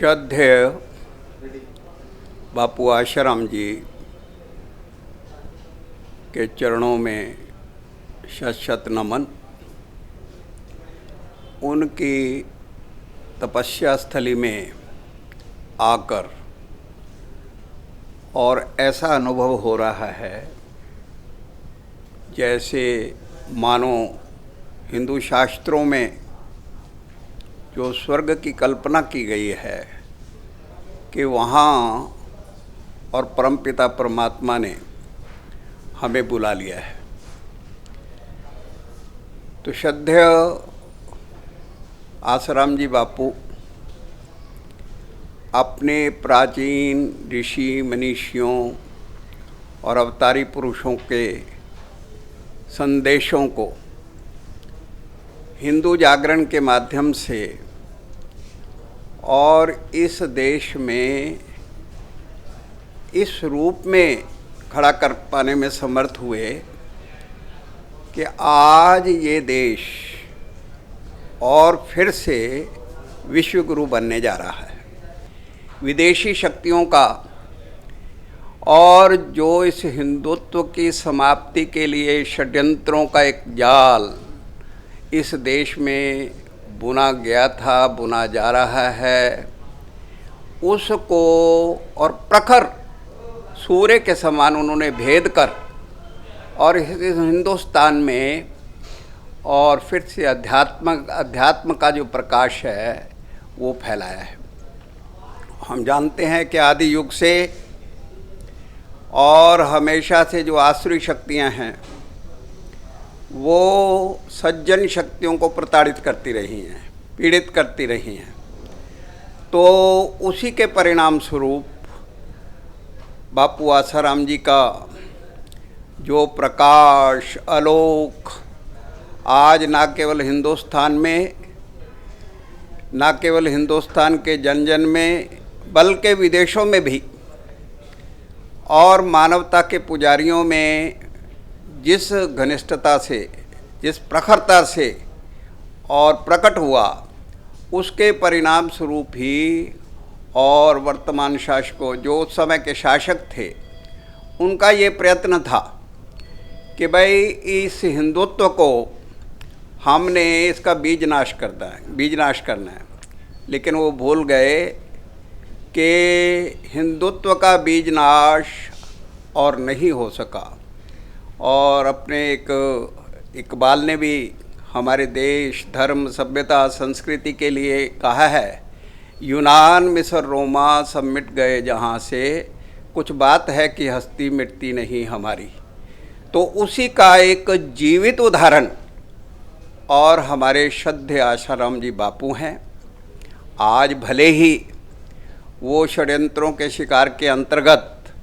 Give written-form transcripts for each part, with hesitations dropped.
श्रद्धेय बापू आशाराम जी के चरणों में शत शत नमन। उनकी तपस्या स्थली में आकर और ऐसा अनुभव हो रहा है जैसे मानो हिंदू शास्त्रों में जो स्वर्ग की कल्पना की गई है कि वहाँ और परमपिता परमात्मा ने हमें बुला लिया है। तो श्रद्धेय आसाराम जी बापू अपने प्राचीन ऋषि मनीषियों और अवतारी पुरुषों के संदेशों को हिंदू जागरण के माध्यम से और इस देश में इस रूप में खड़ा कर पाने में समर्थ हुए कि आज ये देश और फिर से विश्व गुरु बनने जा रहा है। विदेशी शक्तियों का और जो इस हिंदुत्व की समाप्ति के लिए षड्यंत्रों का एक जाल इस देश में बुना गया था, बुना जा रहा है, उसको और प्रखर सूर्य के समान उन्होंने भेद कर और इस हिंदुस्तान में और फिर से अध्यात्म का जो प्रकाश है वो फैलाया है। हम जानते हैं कि आदि युग से और हमेशा से जो आसुरी शक्तियां हैं वो सज्जन शक्तियों को प्रताड़ित करती रही हैं, पीड़ित करती रही हैं। तो उसी के परिणाम स्वरूप बापू आसाराम जी का जो प्रकाश आलोक आज ना केवल हिंदुस्तान में, ना केवल हिंदुस्तान के जन जन में बल्कि विदेशों में भी और मानवता के पुजारियों में जिस घनिष्ठता से, जिस प्रखरता से और प्रकट हुआ, उसके परिणाम स्वरूप ही और वर्तमान शासकों जो उस समय के शासक थे उनका ये प्रयत्न था कि भाई इस हिंदुत्व को हमने इसका बीज नाश करना है। लेकिन वो भूल गए कि हिंदुत्व का बीज नाश और नहीं हो सका। और अपने एक इकबाल ने भी हमारे देश, धर्म, सभ्यता, संस्कृति के लिए कहा है, यूनान, मिस्र, रोमा सब मिट गए जहाँ से, कुछ बात है कि हस्ती मिटती नहीं हमारी। तो उसी का एक जीवित उदाहरण और हमारे श्रद्धेय आसाराम जी बापू हैं। आज भले ही वो षड्यंत्रों के शिकार के अंतर्गत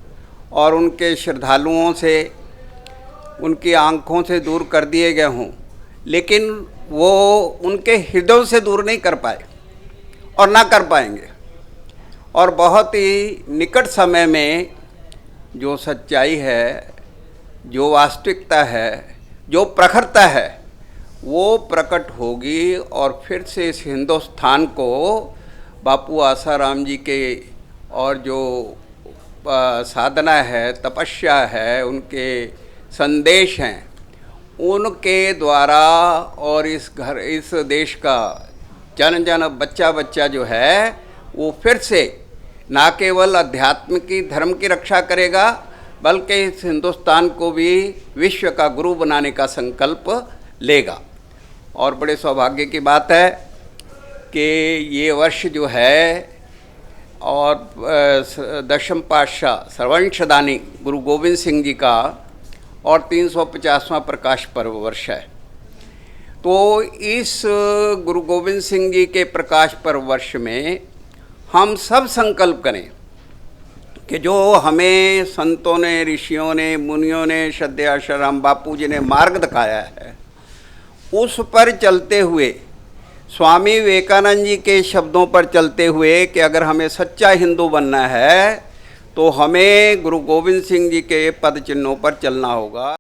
और उनके श्रद्धालुओं से, उनकी आंखों से दूर कर दिए गए हों, लेकिन वो उनके हृदयों से दूर नहीं कर पाए और ना कर पाएंगे। और बहुत ही निकट समय में जो सच्चाई है, जो वास्तविकता है, जो प्रखरता है, वो प्रकट होगी और फिर से इस हिंदुस्तान को बापू आसाराम जी के और जो साधना है, तपस्या है, उनके संदेश हैं, उनके द्वारा और इस देश का जन जन बच्चा बच्चा जो है वो फिर से ना केवल अध्यात्म की, धर्म की रक्षा करेगा बल्कि इस हिंदुस्तान को भी विश्व का गुरु बनाने का संकल्प लेगा। और बड़े सौभाग्य की बात है कि ये वर्ष जो है और दशम पातशाह सर्वंशदानी गुरु गोविंद सिंह जी का और 350वां प्रकाश पर्व वर्ष है। तो इस गुरु गोविंद सिंह जी के प्रकाश पर्व वर्ष में हम सब संकल्प करें कि जो हमें संतों ने, ऋषियों ने, मुनियों ने, श्रद्धेय आसाराम बापू जी ने मार्ग दिखाया है, उस पर चलते हुए, स्वामी विवेकानंद जी के शब्दों पर चलते हुए कि अगर हमें सच्चा हिंदू बनना है तो हमें गुरु गोविंद सिंह जी के पद चिन्हों पर चलना होगा।